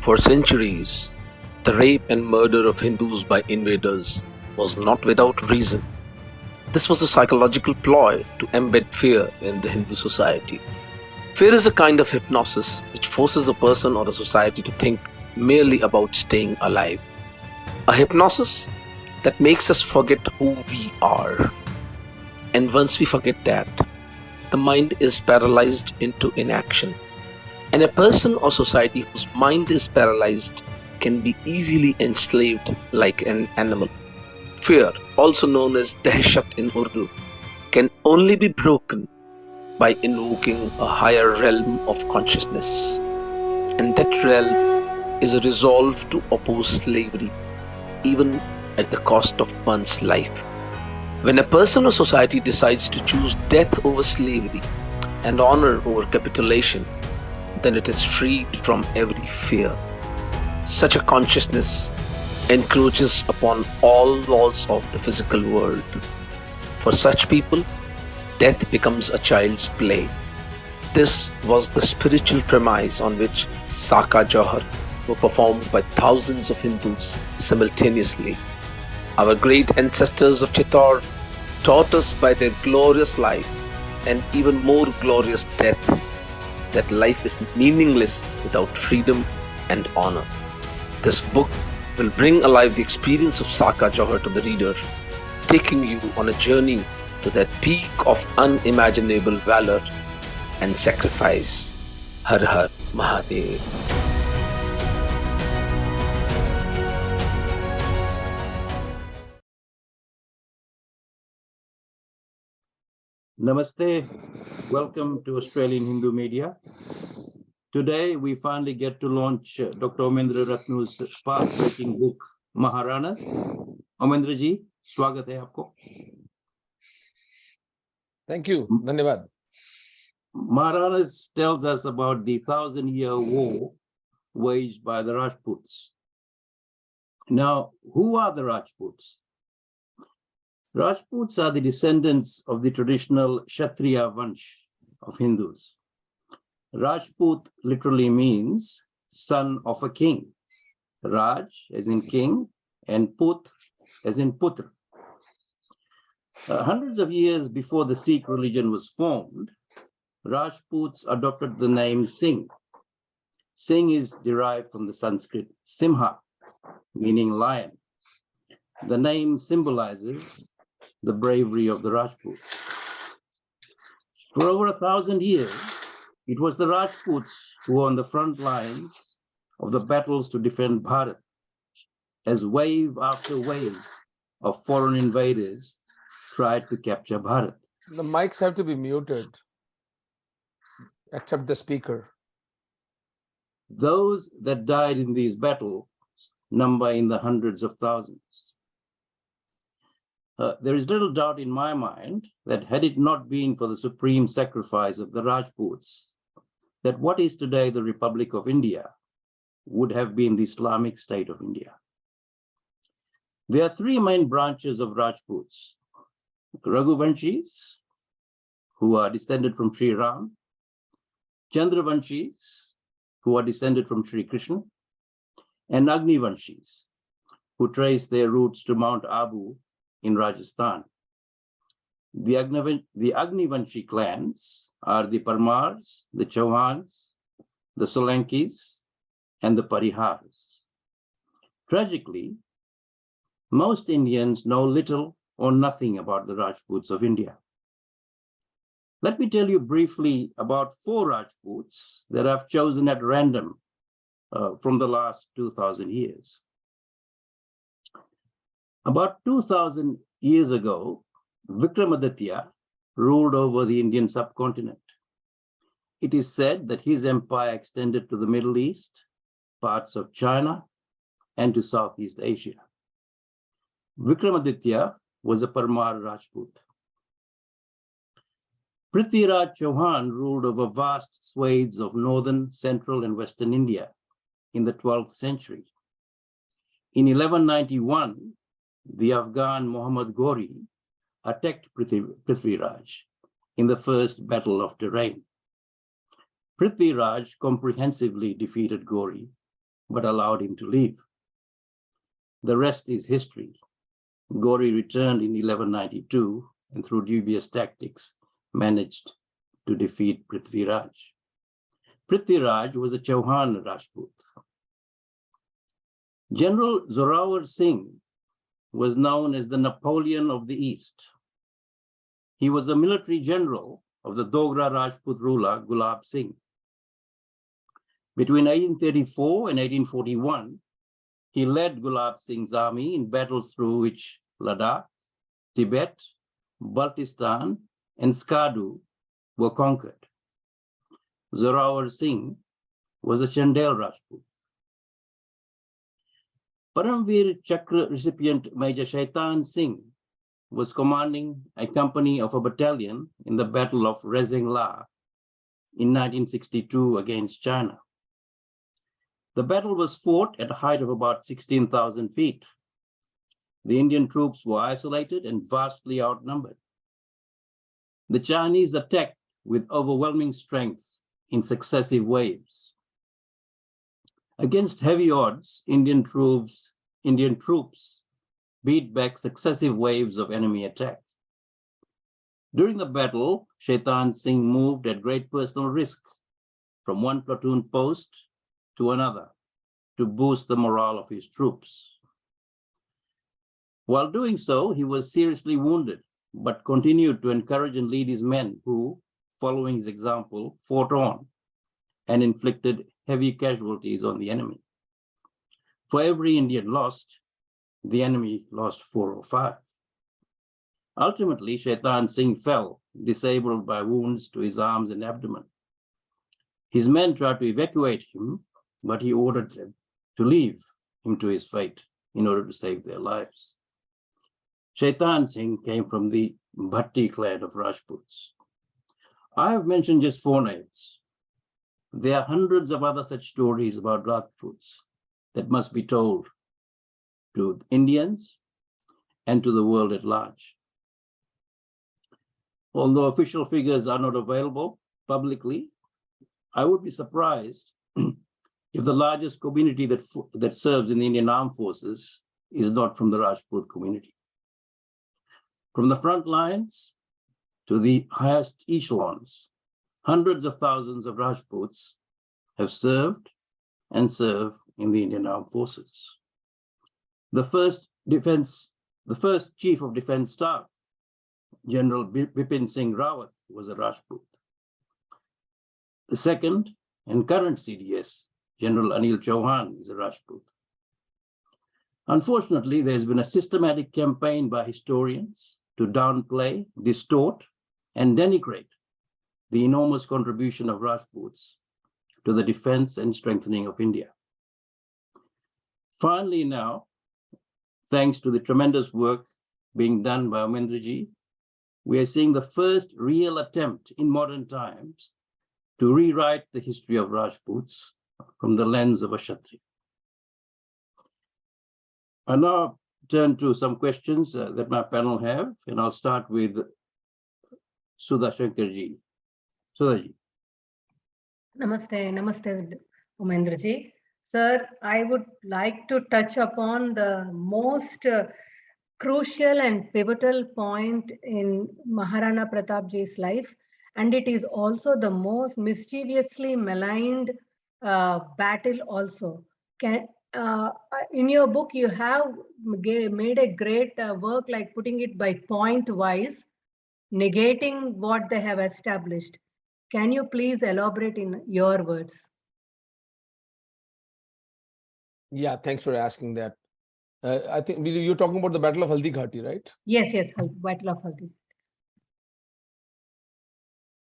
For centuries, the rape and murder of Hindus by invaders was not without reason. This was a psychological ploy to embed fear in the Hindu society. Fear is a kind of hypnosis which forces a person or a society to think merely about staying alive. A hypnosis that makes us forget who we are. And once we forget that, the mind is paralyzed into inaction. And a person or society whose mind is paralyzed can be easily enslaved like an animal. Fear, also known as dahshat in Urdu, can only be broken by invoking a higher realm of consciousness. And that realm is a resolve to oppose slavery, even at the cost of one's life. When a person or society decides to choose death over slavery and honor over capitulation, then it is freed from every fear. Such a consciousness encroaches upon all laws of the physical world. For such people, death becomes a child's play. This was the spiritual premise on which Saka Jauhar were performed by thousands of Hindus simultaneously. Our great ancestors of Chittor taught us by their glorious life and even more glorious death that life is meaningless without freedom and honor. This book will bring alive the experience of Saka Jauhar to the reader, taking you on a journey to that peak of unimaginable valor and sacrifice. Har Har Mahadev. Namaste. Welcome to Australian Hindu Media. Today, we finally get to launch Dr. Omendra Ratnu's path-breaking book, Maharanas. Omendra ji, swagat hai aapko. Thank you. Dhanyavad. Maharanas tells us about the 1,000-year war waged by the Rajputs. Now, who are the Rajputs? Rajputs are the descendants of the traditional Kshatriya Vansh of Hindus. Rajput literally means son of a king. Raj as in king and Put as in Putra. Hundreds of years before the Sikh religion was formed, Rajputs adopted the name Singh. Singh is derived from the Sanskrit Simha, meaning lion. The name symbolizes the bravery of the Rajputs. For over 1,000 years, it was the Rajputs who were on the front lines of the battles to defend Bharat, as wave after wave of foreign invaders tried to capture Bharat. The mics have to be muted, except the speaker. Those that died in these battles number in the hundreds of thousands. There is little doubt in my mind that had it not been for the supreme sacrifice of the Rajputs, that what is today the Republic of India would have been the Islamic State of India. There are three main branches of Rajputs: Raghuvanshis, who are descended from Sri Ram; Chandravanshis, who are descended from Sri Krishna; and Agnivanshis, who trace their roots to Mount Abu in Rajasthan. The Agnivanshi clans are the Parmars, the Chauhans, the Solankis, and the Parihars. Tragically, most Indians know little or nothing about the Rajputs of India. Let me tell you briefly about 4 Rajputs that I've chosen at random from the last 2,000 years. About 2,000 years ago, Vikramaditya ruled over the Indian subcontinent. It is said that his empire extended to the Middle East, parts of China, and to Southeast Asia. Vikramaditya was a Parmar Rajput. Prithviraj Chauhan ruled over vast swathes of northern, central, and western India in the 12th century. In 1191, the Afghan Muhammad Ghori attacked Prithviraj in the first battle of Terrain. Prithviraj comprehensively defeated Ghori, but allowed him to leave. The rest is history. Gauri returned in 1192 and through dubious tactics managed to defeat Prithviraj. Prithviraj was a Chauhan Rajput. General Zorawar Singh was known as the Napoleon of the East. He was a military general of the Dogra Rajput ruler Gulab Singh. Between 1834 and 1841, he led Gulab Singh's army in battles through which Ladakh, Tibet, Baltistan, and Skadu were conquered. Zorawar Singh was a Chandel Rajput. Paramveer Chakra recipient Major Shaitan Singh was commanding a company of a battalion in the Battle of Rezengla in 1962 against China. The battle was fought at a height of about 16,000 feet. The Indian troops were isolated and vastly outnumbered. The Chinese attacked with overwhelming strength in successive waves. Against heavy odds, Indian troops beat back successive waves of enemy attack. During the battle, Shaitan Singh moved at great personal risk from one platoon post to another to boost the morale of his troops. While doing so, he was seriously wounded, but continued to encourage and lead his men who, following his example, fought on and inflicted heavy casualties on the enemy. For every Indian lost, the enemy lost 4 or 5. Ultimately, Shaitan Singh fell, disabled by wounds to his arms and abdomen. His men tried to evacuate him, but he ordered them to leave him to his fate in order to save their lives. Shaitan Singh came from the Bhatti clan of Rajputs. I have mentioned just 4 names. There are hundreds of other such stories about Rajputs that must be told to Indians and to the world at large. Although official figures are not available publicly, I would be surprised if the largest community that serves in the Indian Armed Forces is not from the Rajput community. From the front lines to the highest echelons, hundreds of thousands of Rajputs have served and serve in the Indian Armed Forces. The first Chief of Defense Staff, General Bipin Singh Rawat, was a Rajput. The second and current CDS, General Anil Chauhan, is a Rajput. Unfortunately, there's been a systematic campaign by historians to downplay, distort, and denigrate the enormous contribution of Rajputs to the defense and strengthening of India. Finally now, thanks to the tremendous work being done by Omendraji, we are seeing the first real attempt in modern times to rewrite the history of Rajputs from the lens of a Kshatriya. I now turn to some questions that my panel have, and I'll start with Sudha Shankarji. Sudhaji. Namaste, Omendraji. Sir, I would like to touch upon the most crucial and pivotal point in Maharana Pratapji's life, and it is also the most mischievously maligned battle also. In your book, you have made a great work like putting it by point wise, negating what they have established. Can you please elaborate in your words? Yeah, thanks for asking that. I think you're talking about the Battle of Haldi Ghati, right? Yes, Battle of Haldi.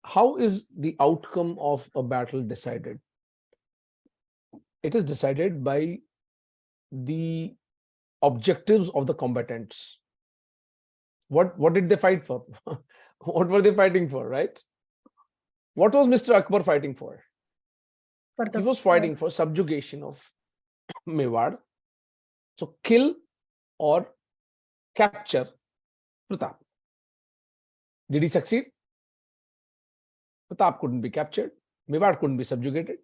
How is the outcome of a battle decided? It is decided by the objectives of the combatants. What did they fight for? What were they fighting for, right? What was Mr. Akbar fighting for? He was fighting for subjugation of Mewar. So kill or capture Pratap. Did he succeed? Pratap couldn't be captured. Mewar couldn't be subjugated.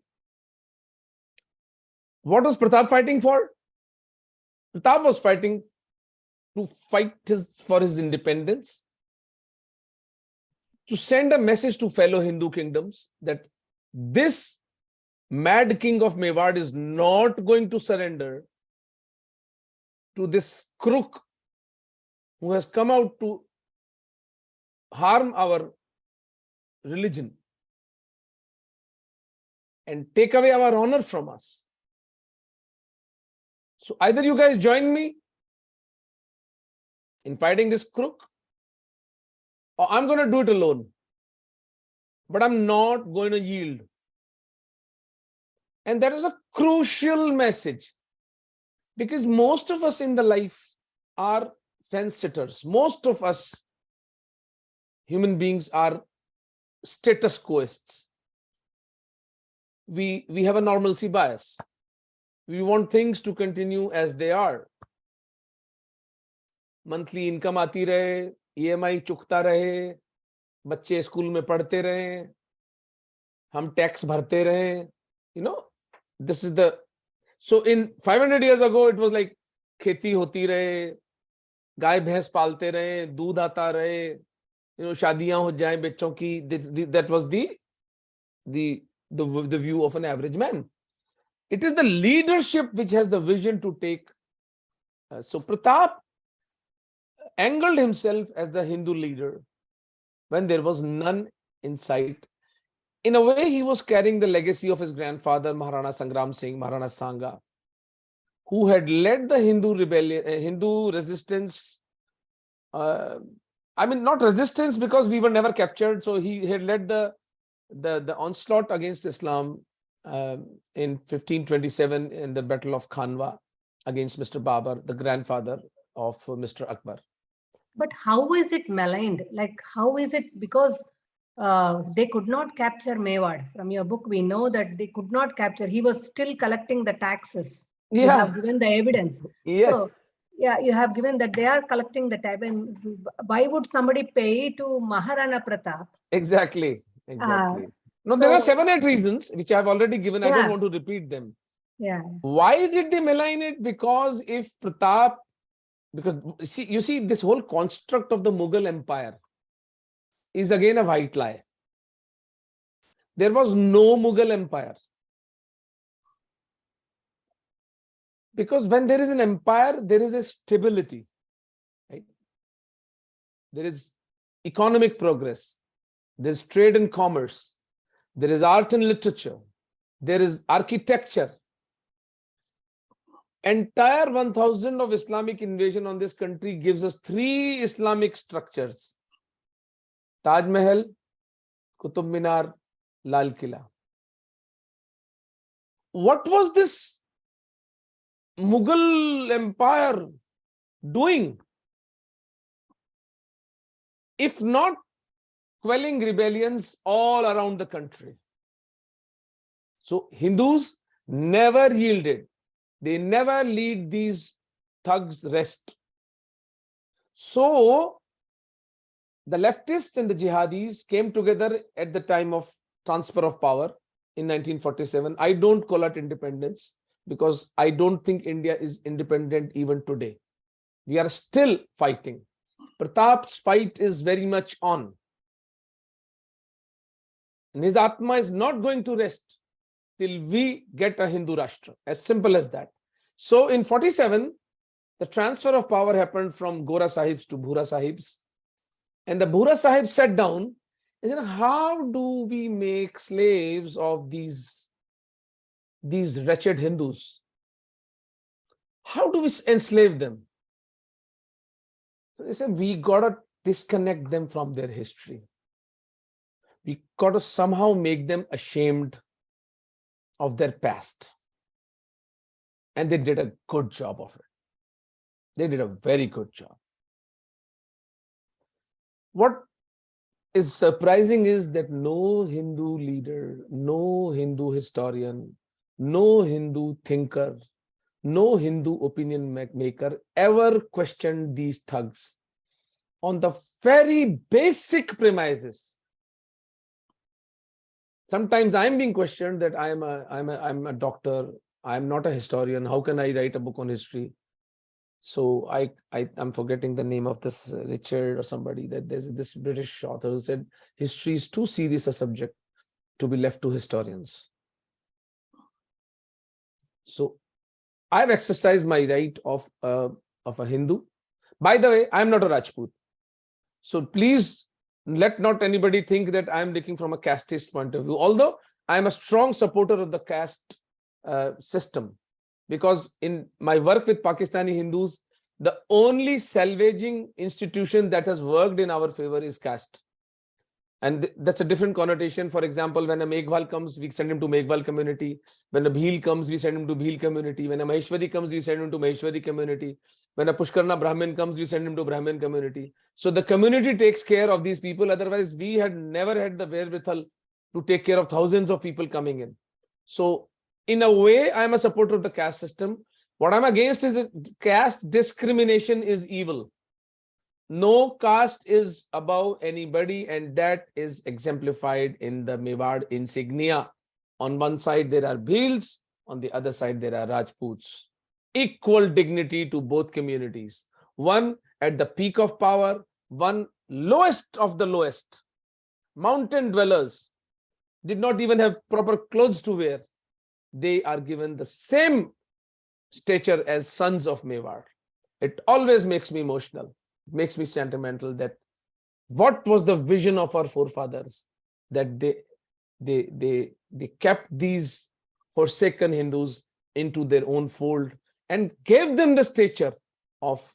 What was Pratap fighting for? Pratap was fighting to fight for his independence, to send a message to fellow Hindu kingdoms that this mad king of Mewar is not going to surrender to this crook who has come out to harm our religion and take away our honor from us. So either you guys join me in fighting this crook, or I'm going to do it alone. But I'm not going to yield. And that is a crucial message, because most of us in the life are fence sitters. Most of us human beings are status quoists. We have a normalcy bias. We want things to continue as they are. Monthly income आती रहे, EMI चुकता रहे, बच्चे school में पढ़ते रहे, हम tax भरते रहे. You know, this is the, so in 500 years ago it was like खेती होती रहे, गाय भैंस पालते रहे, दूध आता रहे, you know, शादियां हो जाएं बच्चों की. That was the view of an average man. It is the leadership which has the vision to take. So Pratap angled himself as the Hindu leader when there was none in sight. In a way, he was carrying the legacy of his grandfather, Maharana Sangram Singh, Maharana Sangha, who had led the Hindu rebellion, Hindu resistance. I mean, not resistance because we were never captured. So he had led the onslaught against Islam in 1527 in the Battle of Khanwa against Mr. Babar, the grandfather of Mr. Akbar. But how is it maligned? Like, how is it? Because they could not capture Mewar. From your book, we know that they could not capture. He was still collecting the taxes. Yeah. You have given the evidence. Yes. So, yeah, you have given that they are collecting the tax. And why would somebody pay to Maharana Pratap? Exactly. No, there are 7-8 reasons which I have already given. I don't Yeah. want to repeat them. Yeah. Why did they malign it? Because if Pratap, because you see, this whole construct of the Mughal Empire is again a white lie. There was no Mughal Empire. Because when there is an empire, there is a stability, right? There is economic progress. There is trade and commerce. There is art and literature. There is architecture. Entire 1000 of Islamic invasion on this country gives us 3 Islamic structures: Taj Mahal, Qutub Minar, Lal Killa. What was this Mughal Empire doing if not quelling rebellions all around the country? So Hindus never yielded. They never lead these thugs rest. So the leftists and the jihadis came together at the time of transfer of power in 1947. I don't call it independence because I don't think India is independent even today. We are still fighting. Pratap's fight is very much on. And his Atma is not going to rest till we get a Hindu Rashtra. As simple as that. So in 47, the transfer of power happened from Gora Sahibs to Bhura Sahibs. And the Bhura Sahibs sat down and said, how do we make slaves of these wretched Hindus? How do we enslave them? So they said, we got to disconnect them from their history. We got to somehow make them ashamed of their past. And they did a good job of it. They did a very good job. What is surprising is that no Hindu leader, no Hindu historian, no Hindu thinker, no Hindu opinion maker ever questioned these thugs on the very basic premises. Sometimes I'm being questioned that I'm a doctor, I'm not a historian. How can I write a book on history? So I'm forgetting the name of this Richard or somebody, that there's this British author who said history is too serious a subject to be left to historians. So I've exercised my right of a Hindu. By the way, I'm not a Rajput. So please let not anybody think that I'm looking from a casteist point of view, although I'm a strong supporter of the caste system. Because in my work with Pakistani Hindus, the only salvaging institution that has worked in our favor is caste. And that's a different connotation. For example, when a Meghwal comes, we send him to Meghwal community. When a Bhil comes, we send him to Bhil community. When a Maheshwari comes, we send him to Maheshwari community. When a Pushkarna Brahmin comes, we send him to Brahmin community. So the community takes care of these people. Otherwise, we had never had the wherewithal to take care of thousands of people coming in. So in a way, I'm a supporter of the caste system. What I'm against is that caste discrimination is evil. No caste is above anybody, and that is exemplified in the Mewar insignia. On one side, there are Bhils, on the other side, there are Rajputs. Equal dignity to both communities. One at the peak of power, one lowest of the lowest. Mountain dwellers did not even have proper clothes to wear. They are given the same stature as sons of Mewar. It always makes me emotional. It makes me sentimental that what was the vision of our forefathers, that they kept these forsaken Hindus into their own fold and gave them the stature of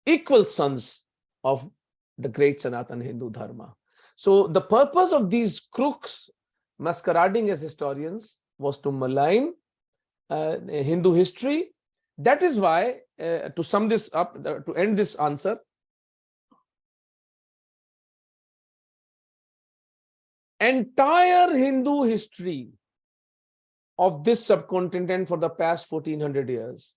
equal sons of the great Sanatan Hindu dharma. So the purpose of these crooks masquerading as historians was to malign Hindu history. That is why, to sum this up, to end this answer, entire Hindu history of this subcontinent for the past 1400 years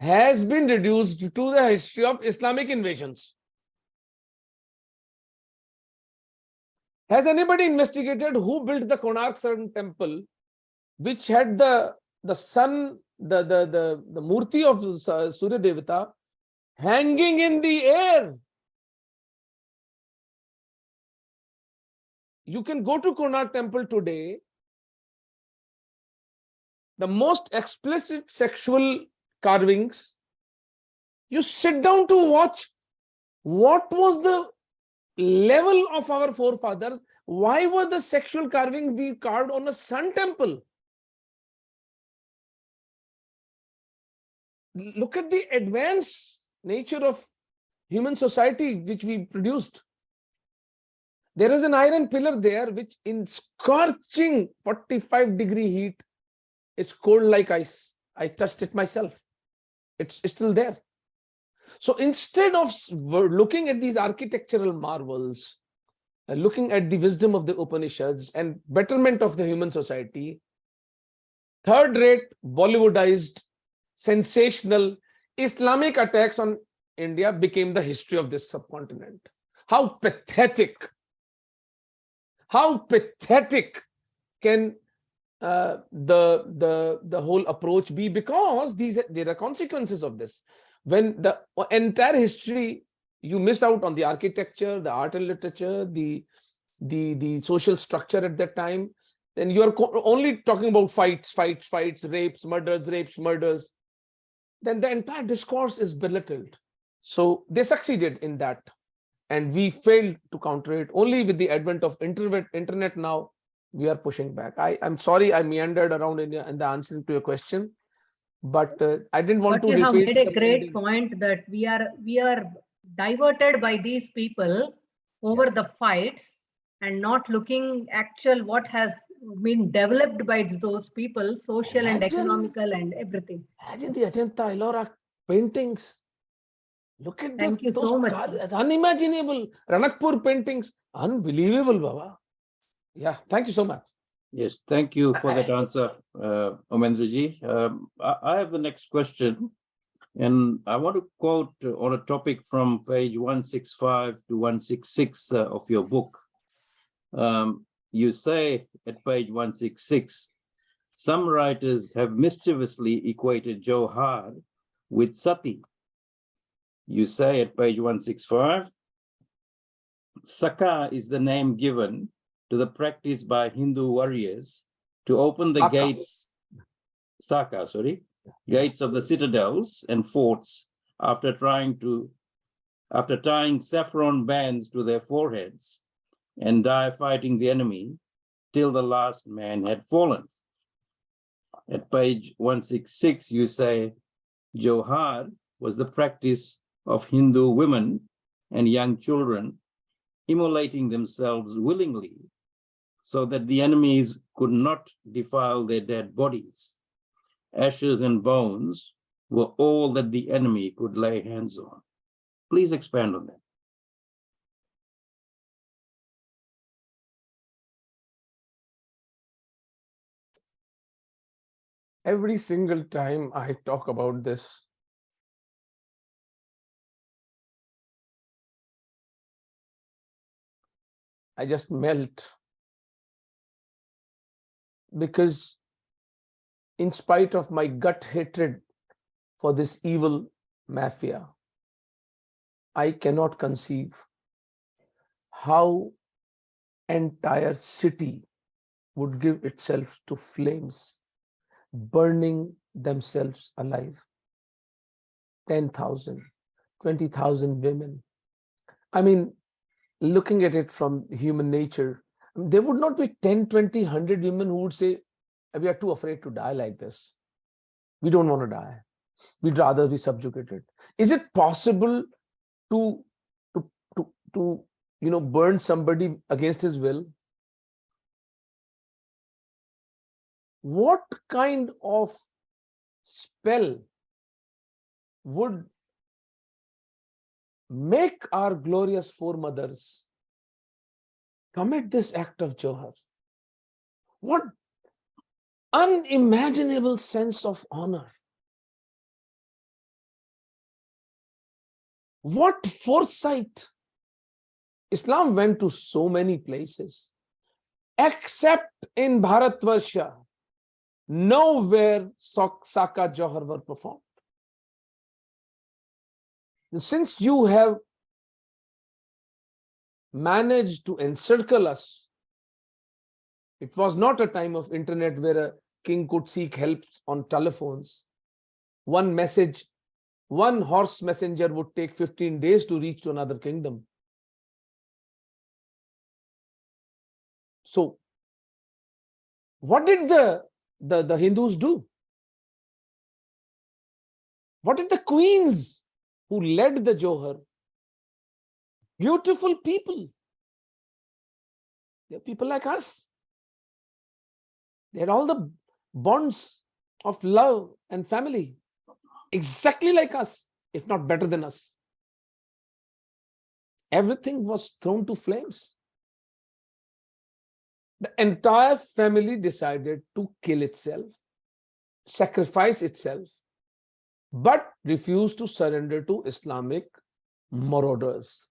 has been reduced to the history of Islamic invasions. Has anybody investigated who built the Konark Sun temple, which had the sun, the murti of Surya Devata hanging in the air? You can go to Konark temple today. The most explicit sexual carvings. You sit down to watch what was the level of our forefathers. Why were the sexual carvings being carved on a sun temple? Look at the advanced nature of human society which we produced. There is an iron pillar there which in scorching 45-degree heat is cold like ice. I touched it myself. It's still there. So instead of looking at these architectural marvels, looking at the wisdom of the Upanishads and betterment of the human society, third-rate, Bollywoodized, sensational Islamic attacks on India became the history of this subcontinent. How pathetic! How pathetic can the whole approach be? Because there are consequences of this. When the entire history, you miss out on the architecture, the art and literature, the social structure at that time, then you are only talking about fights, rapes, murders. Then the entire discourse is belittled. So they succeeded in that. And we failed to counter it. Only with the advent of internet now, we are pushing back. I'm sorry I meandered around in the answer to your question, but I didn't want to repeat. You have made a great point that we are diverted by these people over the fights and not looking actual what has been developed by those people, social and economical and everything. Imagine the Ajanta Ellora paintings. Look at Thank you so much. Unimaginable. Ranakpur paintings. Unbelievable, Baba. Yeah, thank you so much. Yes, thank you for that answer, Omendraji. I have the next question, and I want to quote on a topic from page 165 to 166 of your book. You say at page 166, Some writers have mischievously equated Johar with sati. You say at page 165, Saka is the name given to the practice by Hindu warriors to open the Saka. gates, gates of the citadels and forts after tying saffron bands to their foreheads and die fighting the enemy till the last man had fallen. At page 166, you say Johar was the practice of Hindu women and young children immolating themselves willingly so that the enemies could not defile their dead bodies. Ashes and bones were all that the enemy could lay hands on. Please expand on that. Every single time I talk about this, I just melt, because in spite of my gut hatred for this evil mafia, I cannot conceive how entire city would give itself to flames, burning themselves alive. 10,000, 20,000 women. I mean, looking at it from human nature, there would not be 10, 20, 100 women who would say, we are too afraid to die like this. We don't want to die. We'd rather be subjugated. Is it possible to burn somebody against his will? What kind of spell would make our glorious foremothers commit this act of Johar? What unimaginable sense of honor. What foresight. Islam went to so many places, except in Bharatvarsha. Nowhere Saka Johar were performed. Since you have managed to encircle us, it was not a time of internet where a king could seek help on telephones. One message, one horse messenger would take 15 days to reach to another kingdom. So, what did the Hindus do? What did the queens who led the Johar? Beautiful people. They're people like us. They had all the bonds of love and family, exactly like us, if not better than us. Everything was thrown to flames. The entire family decided to kill itself, sacrifice itself, but refused to surrender to Islamic marauders.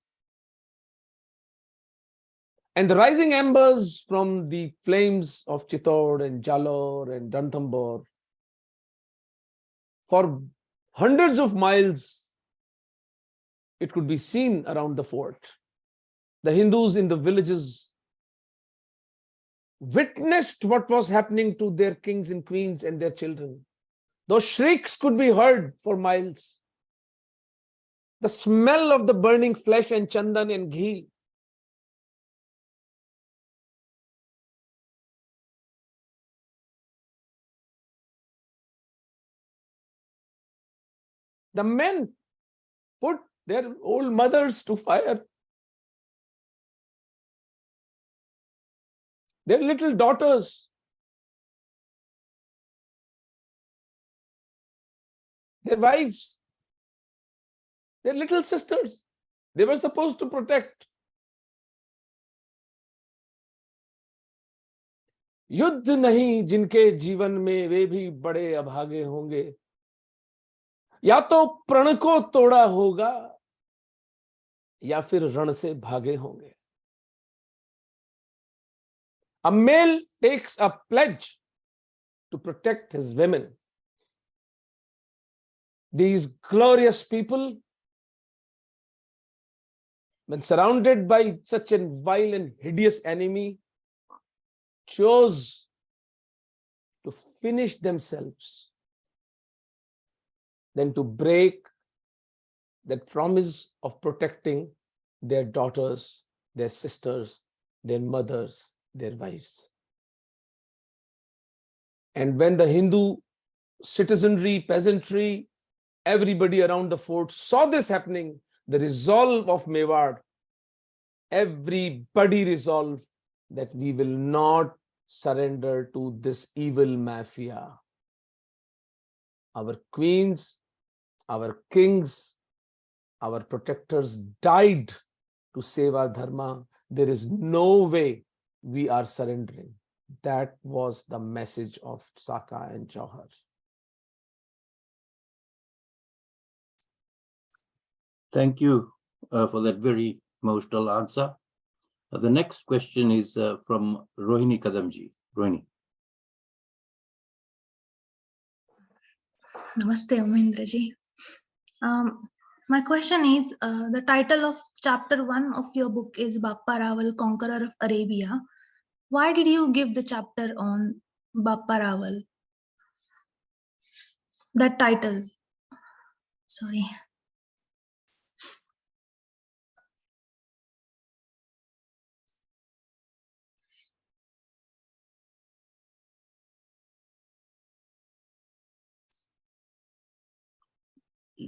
And the rising embers from the flames of Chittor and Jalore and Ranthambore, for hundreds of miles, it could be seen around the fort. The Hindus in the villages witnessed what was happening to their kings and queens and their children. Those shrieks could be heard for miles. The smell of the burning flesh and chandan and ghee. The men put their old mothers to fire. Their little daughters. Their wives. Their little sisters. They were supposed to protect. युद्ध नहीं जिनके जीवन में वे भी बड़े अभागे होंगे, या तो प्रण को तोड़ा होगा या फिर रण से भागे होंगे. A male takes a pledge to protect his women. These glorious people, when surrounded by such a vile and hideous enemy, chose to finish themselves than to break that promise of protecting their daughters, their sisters, their mothers, their wives. And when the Hindu citizenry, peasantry, everybody around the fort saw this happening, the resolve of Mewar, everybody resolved that we will not surrender to this evil mafia. Our queens, our kings, our protectors died to save our dharma. There is no way we are surrendering. That was the message of Saka and Jauhar. Thank you for that very emotional answer. The next question is from Rohini Kadamji. Rohini. Namaste, Omendra ji. My question is, the title of chapter 1 of your book is Bappa Rawal, Conqueror of Arabia. Why did you give the chapter on Bappa Rawal? That title. Sorry.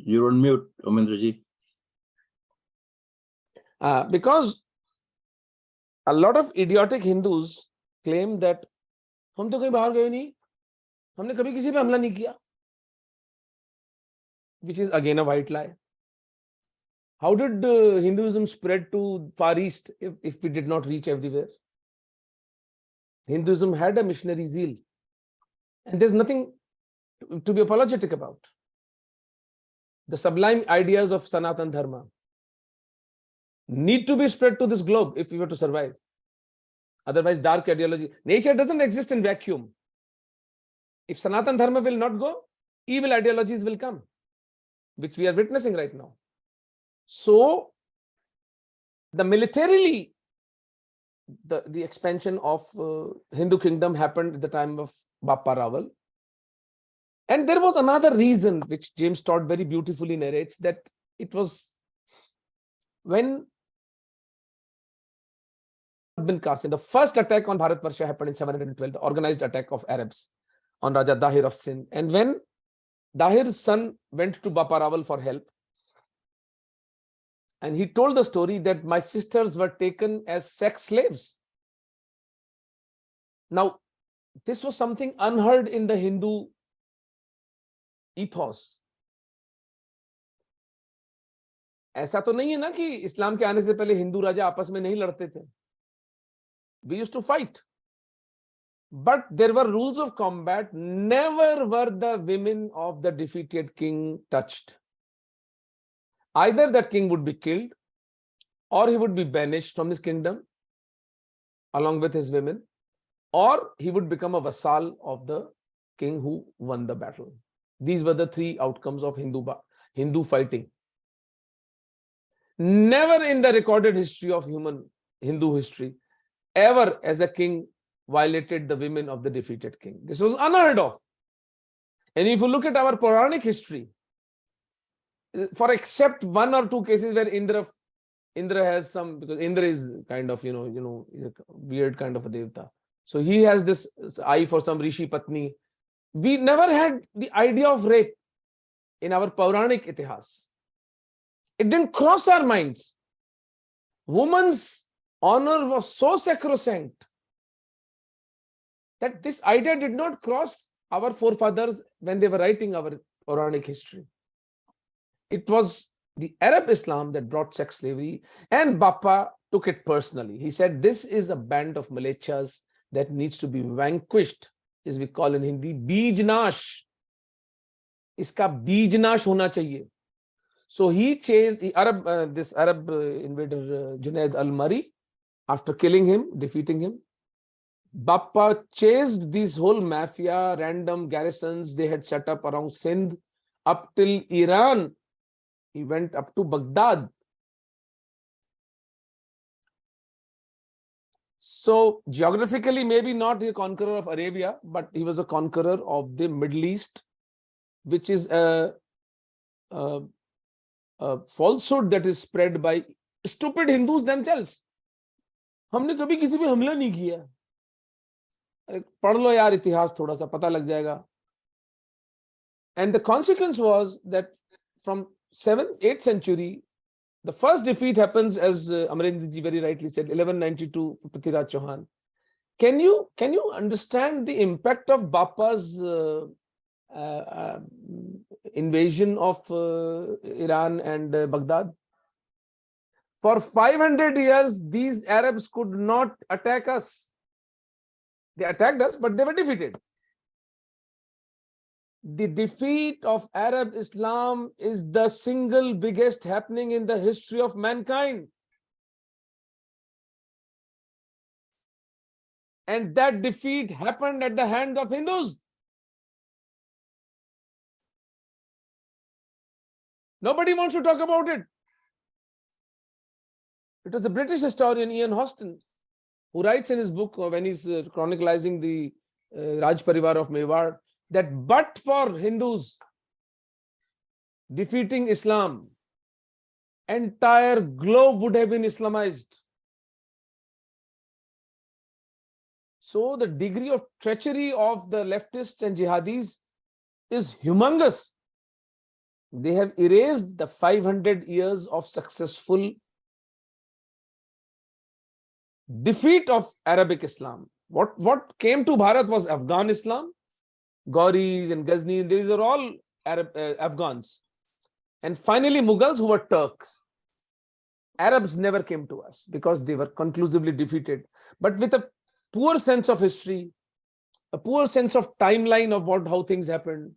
You're on mute, Omendra ji. Because a lot of idiotic Hindus claim that हम तो कहीं बाहर गए नहीं, हमने कभी किसी पे हमला नहीं किया, which is again a white lie. How did Hinduism spread to Far East if we did not reach everywhere? Hinduism had a missionary zeal, and there's nothing to be apologetic about. The sublime ideas of Sanatan Dharma need to be spread to this globe if we were to survive. Otherwise, dark ideology. Nature doesn't exist in vacuum. If Sanatan Dharma will not go, evil ideologies will come, which we are witnessing right now. So, the militarily, the expansion of Hindu kingdom happened at the time of Bappa Rawal. And there was another reason which James Todd very beautifully narrates, that it was when bin Qasim, the first attack on Bharat Varsha happened in 712, the organized attack of Arabs on Raja Dahir of Sindh. And when Dahir's son went to Bappa Rawal for help, and he told the story that my sisters were taken as sex slaves. Now, this was something unheard in the Hindu ethos. ऐसा तो नहीं है ना कि इस्लाम के आने से पहले हिंदू राजा आपस में नहीं लड़ते थे. We used to fight. But there were rules of combat. Never were the women of the defeated king touched. Either that king would be killed, or he would be banished from his kingdom along with his women, or he would become a vassal of the king who won the battle. These were the three outcomes of Hindu fighting. Never in the recorded history of human Hindu history, ever as a king violated the women of the defeated king. This was unheard of. And if you look at our Puranic history, for except one or two cases where Indra has some, because Indra is kind of, he's a weird kind of a devta. So he has this eye for some Rishi Patni. We never had the idea of rape in our Puranic itihas. It didn't cross our minds. Woman's honor was so sacrosanct that this idea did not cross our forefathers when they were writing our Puranic history. It was the Arab Islam that brought sex slavery, and Bappa took it personally. He said, this is a band of Malechas that needs to be vanquished, as we call in Hindi, Bijnash. Iska Bijnash hona chahiye. So he chased the this Arab invader Junaid al-Mari. After killing him, defeating him, Bappa chased this whole mafia, random garrisons they had set up around Sindh up till Iran. He went up to Baghdad. So geographically, maybe not the conqueror of Arabia, but he was a conqueror of the Middle East, which is a falsehood that is spread by stupid Hindus themselves. हमने कभी किसी पे हमला नहीं किया. पढ़ लो यार इतिहास थोड़ा सा पता लग जाएगा. And the consequence was that from 7th, 8th century, the first defeat happens, as Amarendra ji very rightly said, 1192 for Prithviraj Chauhan. Can you understand the impact of Bappa's invasion of Iran and Baghdad? For 500 years, these Arabs could not attack us. They attacked us, but they were defeated. The defeat of Arab Islam is the single biggest happening in the history of mankind. And that defeat happened at the hand of Hindus. Nobody wants to talk about it. It was the British historian Ian Houston who writes in his book when he's chronicling the Raj Parivar of Mewar, that but for Hindus defeating Islam, entire globe would have been Islamized. So the degree of treachery of the leftists and jihadis is humongous. They have erased the 500 years of successful defeat of Arabic Islam. What came to Bharat was Afghan Islam. Gauris and Ghazni, these are all Afghans. And finally, Mughals, who were Turks. Arabs never came to us because they were conclusively defeated. But with a poor sense of history, a poor sense of timeline of how things happened.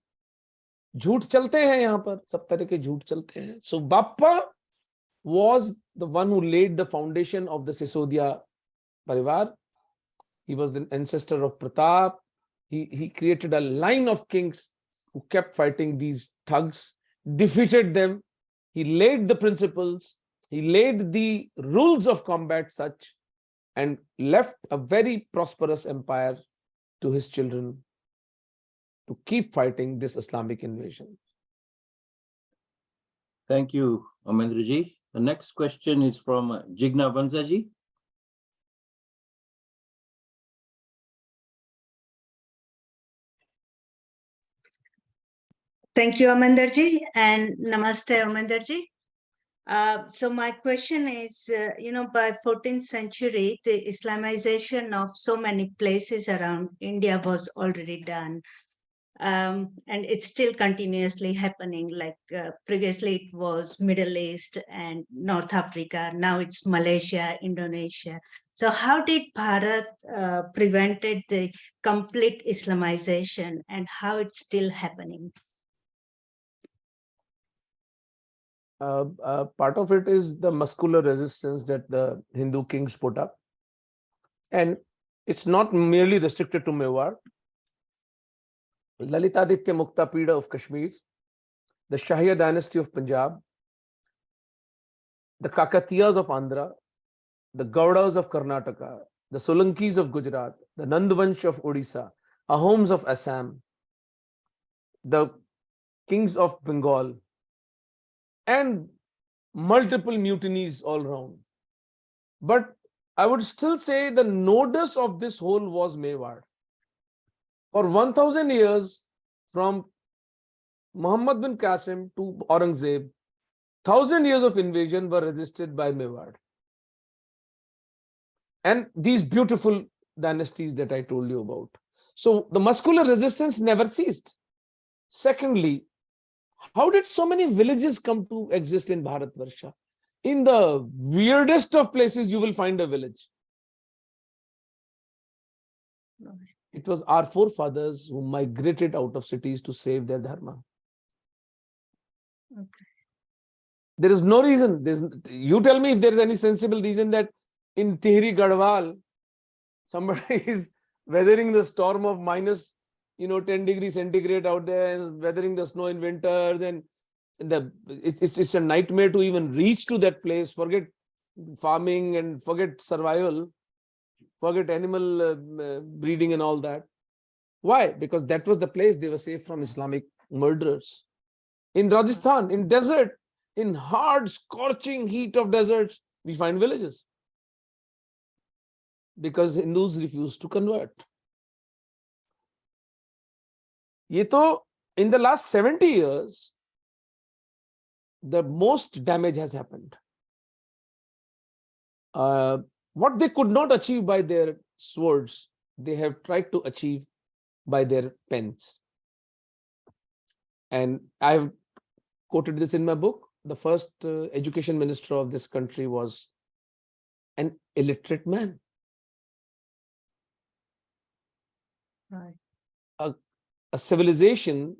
झूठ चलते हैं यहाँ पर, सब तरह के झूठ चलते हैं. So Bappa was the one who laid the foundation of the Sisodia Parivar. He was the ancestor of Pratap. He created a line of kings who kept fighting these thugs, defeated them. He laid the principles, he laid the rules of combat such, and left a very prosperous empire to his children to keep fighting this Islamic invasion. Thank you, Omendra ji. The next question is from Jigna Vanza ji. Thank you, Omendra ji, and Namaste, Omendra ji. So my question is, by 14th century, the Islamization of so many places around India was already done. And it's still continuously happening. Like previously it was Middle East and North Africa. Now it's Malaysia, Indonesia. So how did Bharat prevented the complete Islamization, and how it's still happening? Part of it is the muscular resistance that the Hindu kings put up. And it's not merely restricted to Mewar. Lalitaditya Muktapida of Kashmir, the Shahiya dynasty of Punjab, the Kakatiyas of Andhra, the Gaudas of Karnataka, the Solankis of Gujarat, the Nandvansh of Odisha, Ahoms of Assam, the kings of Bengal, and multiple mutinies all around. But I would still say the nodus of this whole was Mewar. For 1000 years, from Muhammad bin Qasim to Aurangzeb, 1000 years of invasion were resisted by Mewar. And these beautiful dynasties that I told you about. So the muscular resistance never ceased. Secondly, how did so many villages come to exist in Bharatvarsha? In the weirdest of places, you will find a village. It was our forefathers who migrated out of cities to save their dharma. Okay. There is no reason. You tell me if there is any sensible reason that in Tihri Garhwal, somebody is weathering the storm of minus, 10 degrees centigrade out there, and weathering the snow in winter. Then it's a nightmare to even reach to that place. Forget farming and forget survival, forget animal breeding and all that. Why? Because that was the place they were safe from Islamic murderers. In Rajasthan, in desert, in hard scorching heat of deserts, we find villages because Hindus refused to convert. In the last 70 years, the most damage has happened. What they could not achieve by their swords, they have tried to achieve by their pens. And I've quoted this in my book. The first education minister of this country was an illiterate man. Right. A civilization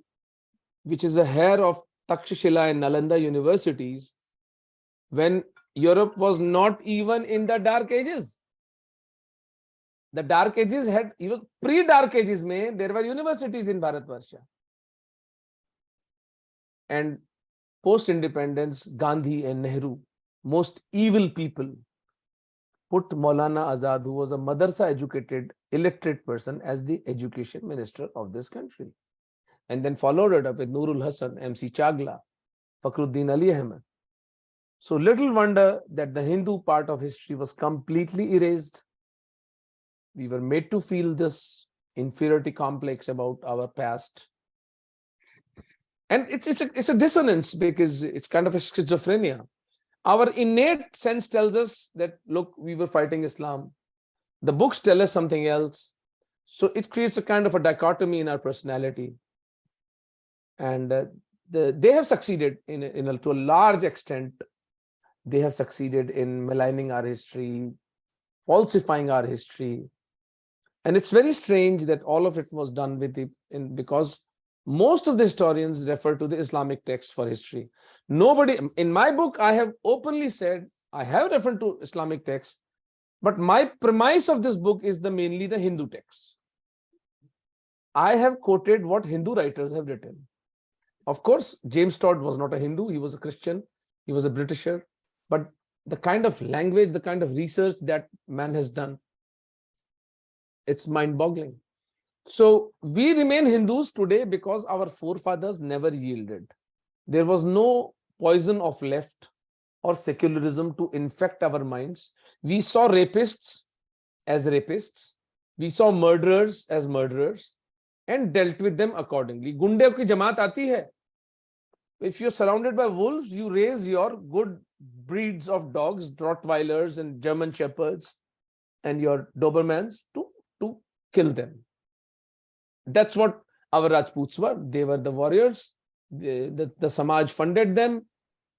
which is a heir of Takshashila and Nalanda universities, when Europe was not even in the Dark Ages. The Dark Ages had, even pre-Dark Ages, there were universities in Bharatvarsha. And post-independence, Gandhi and Nehru, most evil people, put Maulana Azad, who was a madrasa educated, illiterate person, as the education minister of this country. And then followed it up with Nurul Hasan, MC Chagla, Fakhruddin Ali Ahmed. So little wonder that the Hindu part of history was completely erased. We were made to feel this inferiority complex about our past. And it's a dissonance, because it's kind of a schizophrenia. Our innate sense tells us that, look, we were fighting Islam. The books tell us something else. So it creates a kind of a dichotomy in our personality. And they have succeeded to a large extent. They have succeeded in maligning our history, falsifying our history. And it's very strange that all of it was done because most of the historians refer to the Islamic text for history. Nobody, in my book, I have openly said, I have referred to Islamic text, but my premise of this book is mainly the Hindu text. I have quoted what Hindu writers have written. Of course, James Todd was not a Hindu, he was a Christian, he was a Britisher, but the kind of language, the kind of research that man has done, it's mind-boggling. So we remain Hindus today because our forefathers never yielded. There was no poison of left or secularism to infect our minds. We saw rapists as rapists. We saw murderers as murderers and dealt with them accordingly. Gunde ki jamaat aati hai. If you're surrounded by wolves, you raise your good breeds of dogs, Rottweilers and German Shepherds and your Dobermans to kill them. That's what our Rajputs were. They were the warriors. The Samaj funded them.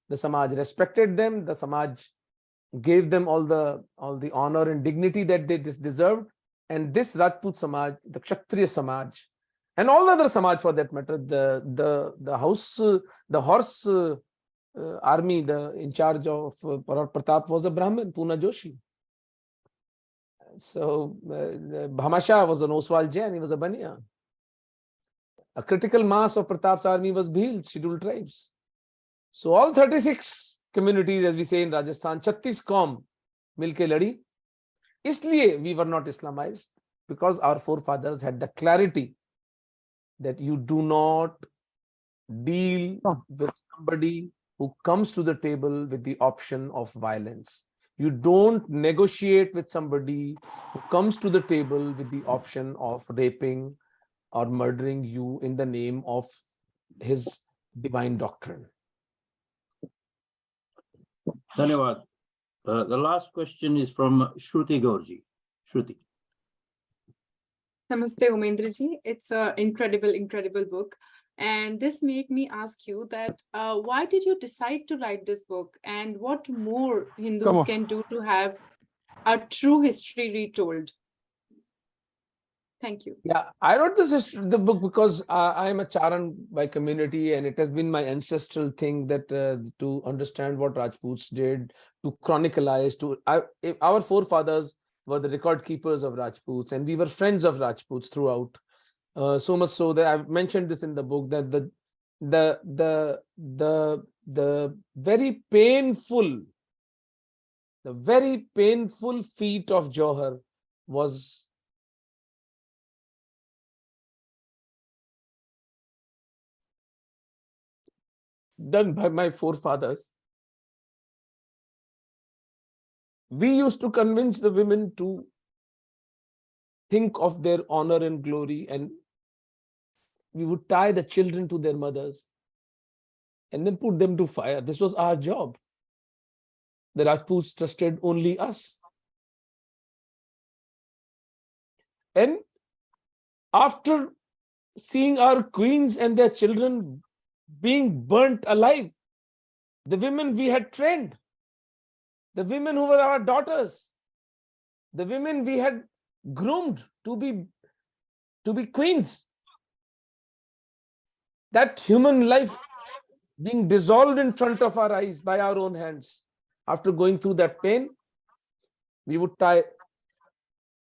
The Samaj respected them. The Samaj gave them all the honor and dignity that they deserved. And this Rajput Samaj, the Kshatriya Samaj, and all the other Samaj for that matter, the horse army, in charge of Pratap was a Brahmin, Puna Joshi. So Bhamasha was an Oswal Jain, he was a Baniya. A critical mass of Pratap's army was Bhil, scheduled tribes. So all 36 communities, as we say in Rajasthan, 36 Qaum milke ladi. Isliye we were not Islamized, because our forefathers had the clarity that you do not deal with somebody who comes to the table with the option of violence. You don't negotiate with somebody who comes to the table with the option of raping or murdering you in the name of his divine doctrine. Dhanyawad. The last question is from Shruti Gaurji. Shruti. Namaste, Omendra ji. It's an incredible book. And this made me ask you that why did you decide to write this book, and what more Hindus can do to have a true history retold? Thank you. Yeah, I wrote the book because I am a Charan by community, and it has been my ancestral thing that to understand what Rajputs did, to chronicleize, our forefathers were the record keepers of Rajputs, and we were friends of Rajputs throughout. So much so that I've mentioned this in the book, that the very painful feat of Johar was done by my forefathers. We used to convince the women to think of their honor and glory, and we would tie the children to their mothers and then put them to fire. This was our job. The Rajputs trusted only us. And after seeing our queens and their children being burnt alive, the women we had trained, the women who were our daughters, the women we had groomed to be queens, that human life being dissolved in front of our eyes by our own hands. After going through that pain, we would tie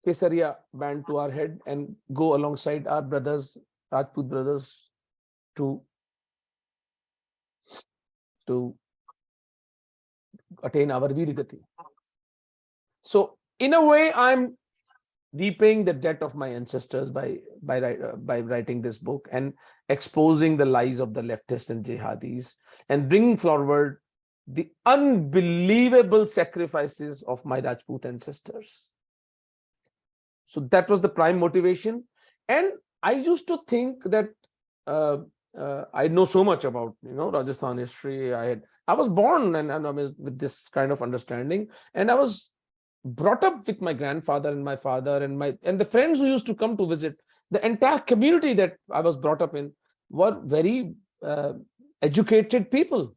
Kesaria band to our head and go alongside our brothers, Rajput brothers, to attain our Virgati. So in a way, I'm repaying the debt of my ancestors by writing this book and exposing the lies of the leftists and jihadis and bringing forward the unbelievable sacrifices of my Rajput ancestors. So that was the prime motivation. And I used to think that I know so much about, Rajasthan history. I was born and with this kind of understanding, and I was brought up with my grandfather and my father and the friends who used to come to visit. The entire community that I was brought up in were very educated people.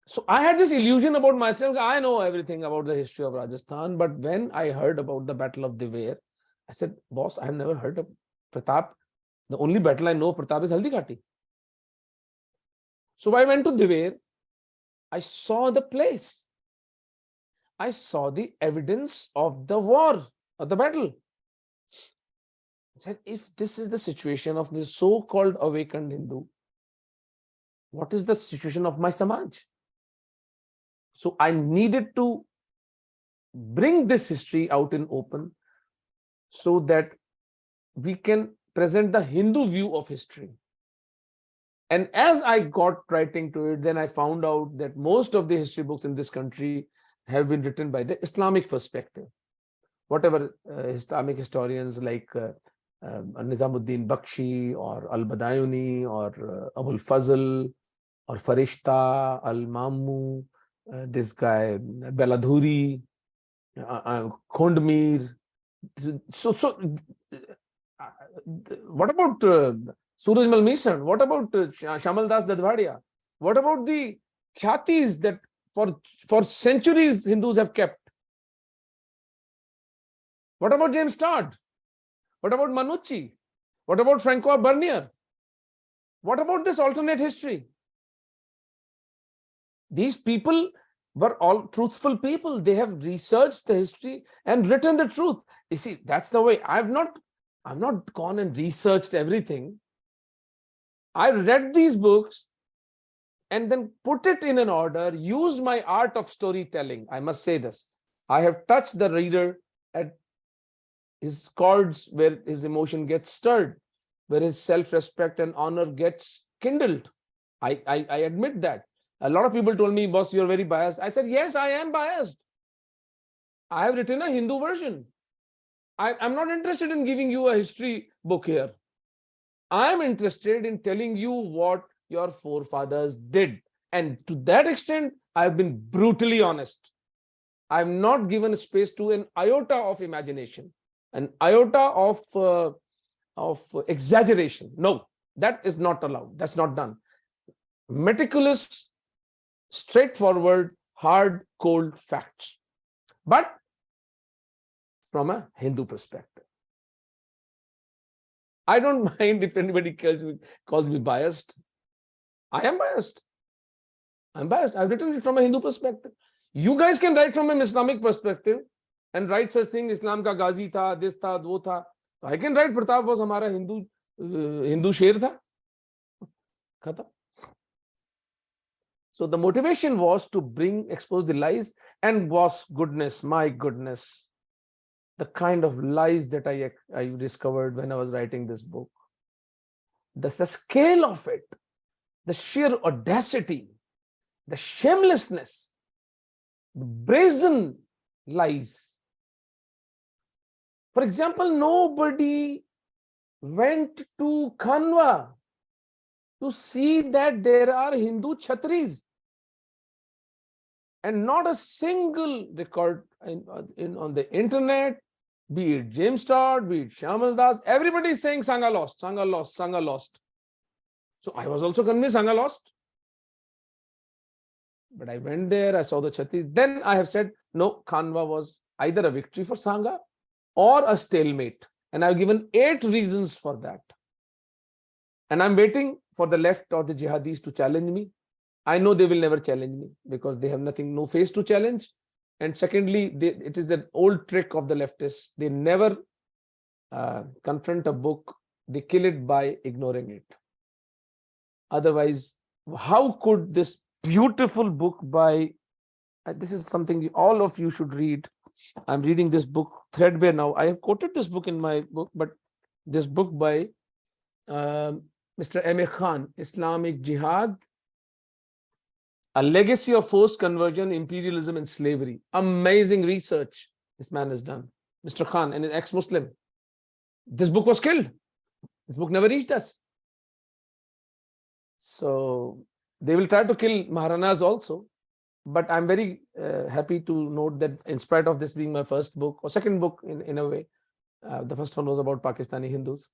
So I had this illusion about myself. I know everything about the history of Rajasthan. But when I heard about the Battle of Diver, I said, boss, I have never heard of Pratap. The only battle I know of Pratap is Haldighati. So I went to Diver. I saw the place. I saw the evidence of the war, of the battle. I said, if this is the situation of this so-called awakened Hindu, what is the situation of my Samaj? So I needed to bring this history out in open so that we can present the Hindu view of history. And as I got writing to it, then I found out that most of the history books in this country have been written by the Islamic perspective. Whatever Islamic historians like Nizamuddin Bakshi or Al-Badayuni or Abul Fazl or Farishta, Al-Mamu, this guy Beladhuri, Khondmir. So what about Surajmal Misan? What about Shamal Das Dadwadia? What about the kyatis that for centuries Hindus have kept? What about James Todd? What about Manucci? What about Francois Bernier? What about this alternate history? These people were all truthful people. They have researched the history and written the truth. You see, that's the way. I've not gone and researched everything. I read these books and then put it in an order, use my art of storytelling. I must say this. I have touched the reader at his chords where his emotion gets stirred, where his self-respect and honor gets kindled. I admit that. A lot of people told me, boss, you're very biased. I said, yes, I am biased. I have written a Hindu version. I'm not interested in giving you a history book here. I'm interested in telling you what your forefathers did. And to that extent, I've been brutally honest. I've not given space to an iota of imagination, an iota of exaggeration. No, that is not allowed. That's not done. Meticulous, straightforward, hard, cold facts, but from a Hindu perspective. I don't mind if anybody calls me biased. I am biased. I'm biased. I've written it from a Hindu perspective. You guys can write from an Islamic perspective. and write such thing, Islam ka Ghazi tha, this tha, wo tha. I can write Pratap was hamara Hindu sher tha. Khata. So the motivation was to expose the lies, and was goodness, my goodness, the kind of lies that I discovered when I was writing this book. The scale of it, the sheer audacity, the shamelessness, the brazen lies. For example, nobody went to Khanwa to see that there are Hindu Chhatris, and not a single record on the internet, be it James Todd, be it Shyamal Das, everybody is saying Sangha lost, Sangha lost, Sangha lost. So I was also convinced Sangha lost. But I went there, I saw the Chhatris. Then I have said, no, Khanwa was either a victory for Sangha or a stalemate. And I've given 8 reasons for that. And I'm waiting for the left or the jihadis to challenge me. I know they will never challenge me because they have nothing, no face to challenge. And secondly, it is the old trick of the leftists. They never confront a book. They kill it by ignoring it. Otherwise, how could this beautiful book by, this is something all of you should read. I'm reading this book threadbare now. I have quoted this book in my book, but this book by Mr. M.A. Khan, Islamic Jihad, A Legacy of Forced Conversion, Imperialism and Slavery. Amazing research this man has done. Mr. Khan, and an ex-Muslim. This book was killed. This book never reached us. So they will try to kill Maharanas also. But I'm very happy to note that in spite of this being my first book, or second book in a way, the first one was about Pakistani Hindus.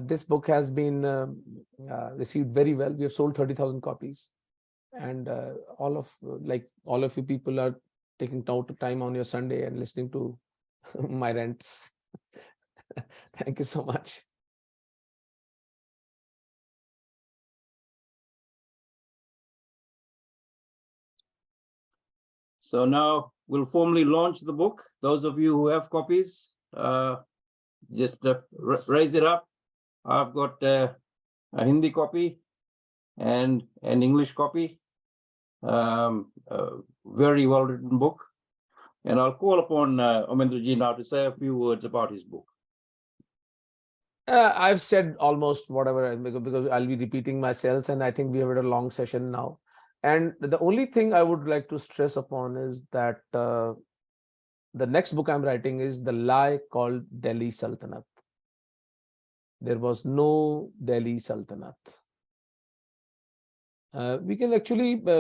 This book has been received very well. We have sold 30,000 copies. And all of you people are taking time on your Sunday and listening to my rants. Thank you so much. So now we'll formally launch the book. Those of you who have copies, just raise it up. I've got a Hindi copy and an English copy. Very well written book. And I'll call upon Omendra ji now to say a few words about his book. I've said almost whatever, because I'll be repeating myself, and I think we have had a long session now. And the only thing I would like to stress upon is that the next book I'm writing is The Lie Called Delhi Sultanate. There was no Delhi Sultanate. We can actually give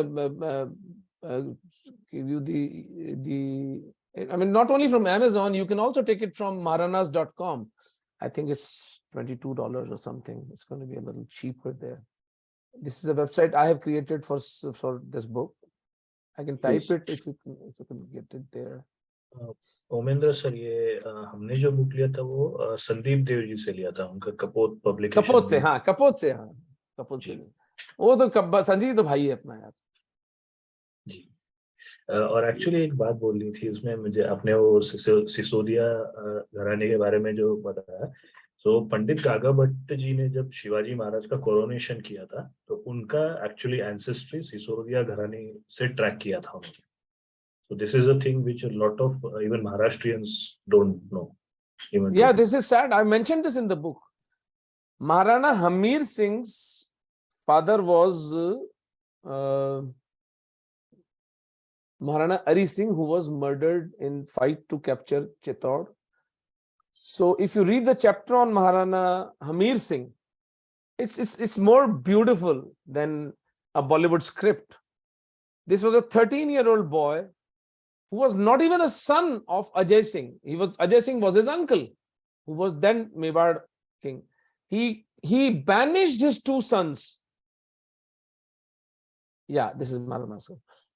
you I mean, not only from Amazon, you can also take it from Maharanas.com. I think it's $22 or something. It's going to be a little cheaper there. This is a website I have created for this book. I can type it if you can get it there. Omendra sir, ये हमने जो book लिया था वो संदीप देव जी से लिया था, उनका कपोत पब्लिकेशन। कपोत से, हाँ, कपोत से, हाँ, कपोत से। वो तो संदीप तो भाई है अपना यार जी। और एक्चुअली एक बात बोलनी थी उसमें मुझे, अपने वो सिसोदिया घराने के बारे में जो बताया। तो पंडित गागा भट्ट जी ने जब शिवाजी महाराज का कोरोनेशन किया था, तो उनका एक्चुअली एंसेस्ट्री सिसोदिया घराने से ट्रैक किया था उन्होंने। So this is a thing which a lot of even Maharashtrians don't know. Yeah, this is sad. I mentioned this in the book. Maharana Hamir Singh's father was Maharana Ari Singh, who was murdered in fight to capture Chittor. So if you read the chapter on Maharana Hamir Singh, it's more beautiful than a Bollywood script. This was a 13-year-old boy who was not even a son of Ajay Singh. Ajay Singh was his uncle, who was then Mewar king. He banished his 2 sons. Yeah, this is Maharana.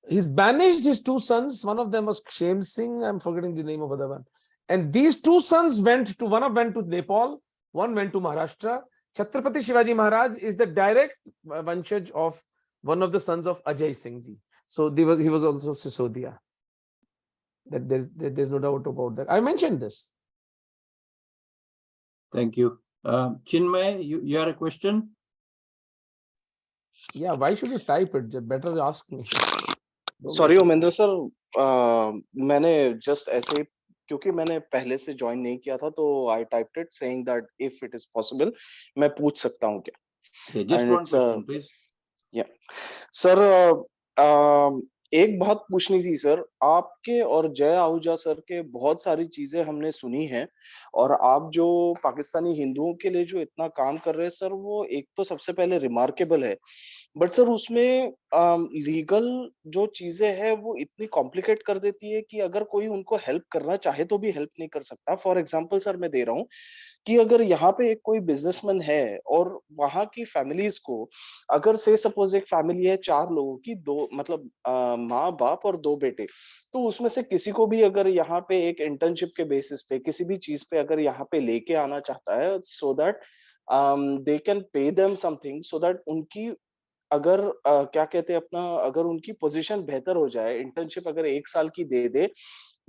He's banished his 2 sons. One of them was Kshem Singh. I'm forgetting the name of the other one. And these 2 sons one went to Nepal, one went to Maharashtra. Chhatrapati Shivaji Maharaj is the direct vanshaj of one of the sons of Ajay Singh ji. So he was also Sisodia. There's no doubt about that. I mentioned this. Thank you. Chinmay, you had a question? Yeah, why should you type it? Better ask me. Sorry Omendra sir, मैंने just ऐसे क्योंकि मैंने पहले से join नहीं किया था तो I typed it saying that if it is possible मैं पूछ सकता हूँ क्या? Yeah, just And one it's question, please. yeah. Sir, एक बात पूछनी थी सर, आपके और जय आहूजा सर के बहुत सारी चीजें हमने सुनी हैं और आप जो पाकिस्तानी हिंदुओं के लिए जो इतना काम कर रहे हैं सर, वो एक तो सबसे पहले रिमार्केबल है, बट सर उसमें लीगल जो चीजें हैं वो इतनी कॉम्प्लिकेट कर देती है कि अगर कोई उनको हेल्प करना चाहे तो भी हेल्प नहीं कर सकता। फॉर एग्जांपल सर मैं दे रहा हूँ कि अगर यहाँ पे एक कोई बिजनेसमैन है और वहां की फैमिलीज को, अगर से सपोज एक फैमिली है 4 लोगों की, दो मतलब माँ बाप और 2 बेटे, तो उसमें से किसी को भी अगर यहाँ पे एक इंटर्नशिप के बेसिस पे किसी भी चीज पे अगर यहाँ पे लेके आना चाहता है so that they can pay them something, so that उनकी अगर क्या कहते हैं अपना, अगर उनकी पोजीशन बेहतर हो जाए, इंटर्नशिप अगर 1 साल की दे दे,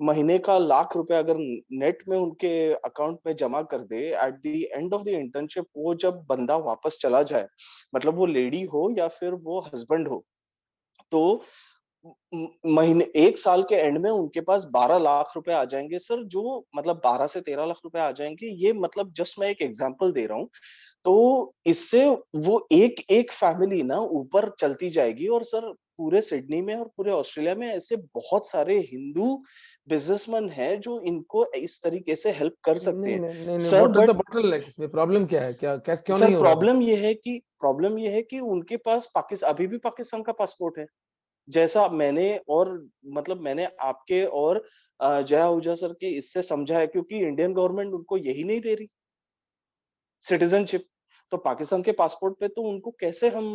महीने का ₹1,00,000 अगर नेट में उनके अकाउंट में जमा कर दे, at the end of the internship वो जब बंदा वापस चला जाए, मतलब वो लेडी हो या फिर वो हस्बैंड हो, तो महीने 1 साल के एंड में उनके पास ₹12,00,000 आ जाएंगे सर, जो मतलब 12 से 13 लाख रुपए आ जाएंगे। ये मतलब जस्ट मैं एक एग्जांपल दे रहा हूँ। तो इससे वो एक एक फैमिली ना ऊपर चलती जाएगी और सर पूरे सिडनी में और पूरे ऑस्ट्रेलिया में ऐसे बहुत सारे हिंदू बिजनेसमैन हैं जो इनको इस तरीके से हेल्प कर सकते हैं नहीं, sir. What is the but bottleneck? इसमें प्रॉब्लम क्या है? क्यों सर नहीं हो रहा है? प्रॉब्लम ये है कि उनके पास पाकिस्तान अभी भी पाकिस्तान का पासपोर्ट है, जैसा मैंने और मतलब मैंने आपके और जया आहूजा सर के इससे समझा है, क्योंकि इंडियन गवर्नमेंट उनको यही नहीं दे रही सिटीजनशिप, तो पाकिस्तान के पासपोर्ट पे तो उनको कैसे हम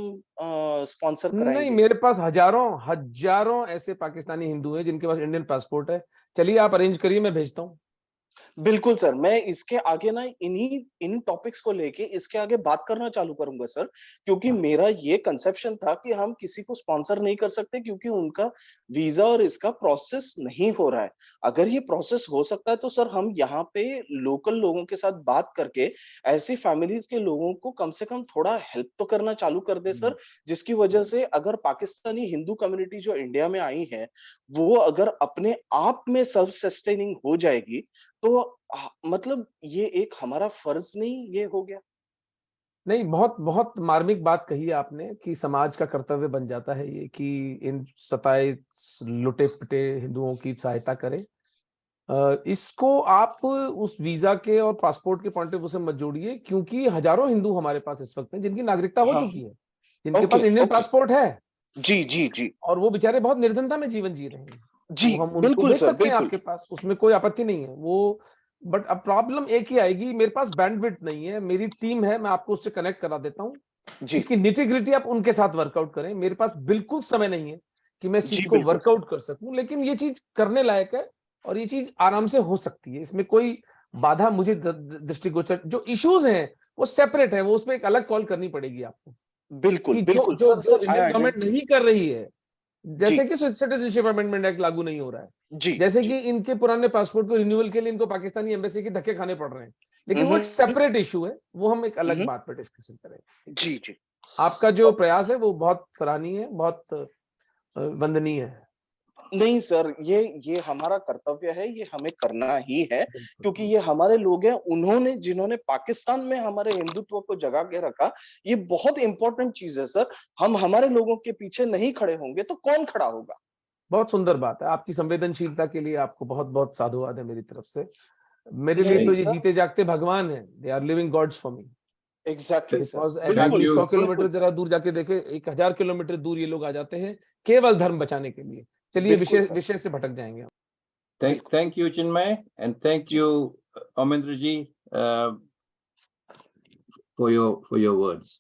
स्पॉन्सर नहीं, कराएंगे? मेरे पास हजारों ऐसे पाकिस्तानी हिंदू हैं जिनके पास इंडियन पासपोर्ट है। चलिए आप अरेंज करिए, मैं भेजता हूँ। बिल्कुल सर, मैं इसके आगे ना इन टॉपिक्स को लेके इसके आगे बात करना चालू करूंगा सर, क्योंकि मेरा ये कंसेप्शन था कि हम किसी को स्पॉन्सर नहीं कर सकते क्योंकि उनका वीजा और इसका प्रोसेस नहीं हो रहा है। अगर ये प्रोसेस हो सकता है तो सर हम यहाँ पे लोकल लोगों के साथ बात करके ऐसी फैमिलीज के लोगों को कम से कम थोड़ा हेल्प तो करना चालू कर दे सर, जिसकी वजह से अगर पाकिस्तानी हिंदू कम्युनिटी जो इंडिया में आई है वो अगर अपने आप में सेल्फ सस्टेनिंग हो जाएगी तो मतलब ये एक हमारा फर्ज नहीं ये हो गया? नहीं, बहुत बहुत मार्मिक बात कही है आपने कि समाज का कर्तव्य बन जाता है ये कि इन सताए लुटे पिटे हिंदुओं की सहायता करें। इसको आप उस वीजा के और पासपोर्ट के पॉइंट ऑफ व्यू से मत जोड़िए, क्योंकि हजारों हिंदू हमारे पास इस वक्त हैं जिनकी नागरिकता हो हाँ, चुकी है, जिनके ओके पास इंडियन ओके, पासपोर्ट है, जी जी जी और वो बेचारे बहुत निर्धनता में जीवन जी रहे हैं। जी, तो हम उनको बिल्कुल भेज सर सकते हैं बिल्कुल। आपके पास, उसमें कोई आपत्ति नहीं है वो। बट अब प्रॉब्लम एक ही आएगी, मेरे पास बैंडविड्थ नहीं है, मेरी टीम है, मैं आपको उससे कनेक्ट करा देता हूँ। जी इसकी निटी-ग्रिटी आप उनके साथ वर्कआउट करें। मेरे पास बिल्कुल समय नहीं है कि मैं इस चीज जी, को बिल्कुल वर्कआउट कर सकूं, लेकिन ये चीज करने लायक है और ये चीज आराम से हो सकती है। इसमें कोई बाधा मुझे दृष्टिगोचर, जो इश्यूज हैं वो सेपरेट है, वो उसमें एक अलग कॉल करनी पड़ेगी आपको बिल्कुल कि जो बिल्कुल जो सर। जो सर इंडियन आई गवर्नमेंट नहीं कर रही है, जी जैसे कि सिटीजनशिप अमेंडमेंट एक्ट लागू नहीं हो रहा है, जी जैसे जी, कि इनके पुराने पासपोर्ट को रिन्यूअल के लिए इनको पाकिस्तानी एम्बेसी के धक्के खाने पड़ रहे हैं, लेकिन वो एक सेपरेट इशू है, वो हम एक अलग बात पर डिस्कशन करेंगे। जी जी। आपका जो प्रयास है वो बहुत सराहनीय है, बहुत वंदनीय है। नहीं सर, ये हमारा कर्तव्य है, ये हमें करना ही है, बिल्कुल। क्योंकि ये हमारे लोग हैं, उन्होंने जिन्होंने पाकिस्तान में हमारे हिंदुत्व को जगा के रखा। ये बहुत इंपॉर्टेंट चीज है सर। हम हमारे लोगों के पीछे नहीं खड़े होंगे तो कौन खड़ा होगा? बहुत सुंदर बात है, आपकी संवेदनशीलता के लिए आपको बहुत बहुत साधुवाद है मेरी तरफ से। मेरे लिए तो नहीं ये सर, जीते जागते भगवान है, they are living gods for me. Exactly sir, because एक Thank आदमी बिल्कुल you. 100 सर, किलोमीटर बिल्कुल सर, जरा दूर जाके देखे, 1000 किलोमीटर दूर ये लोग आ जाते हैं केवल धर्म बचाने के लिए। चलिए बिल्कुल विषय सर, विषय से भटक जाएंगे। Thank, thank you, Chinmay, and thank ji you, Omendra ji, for your words.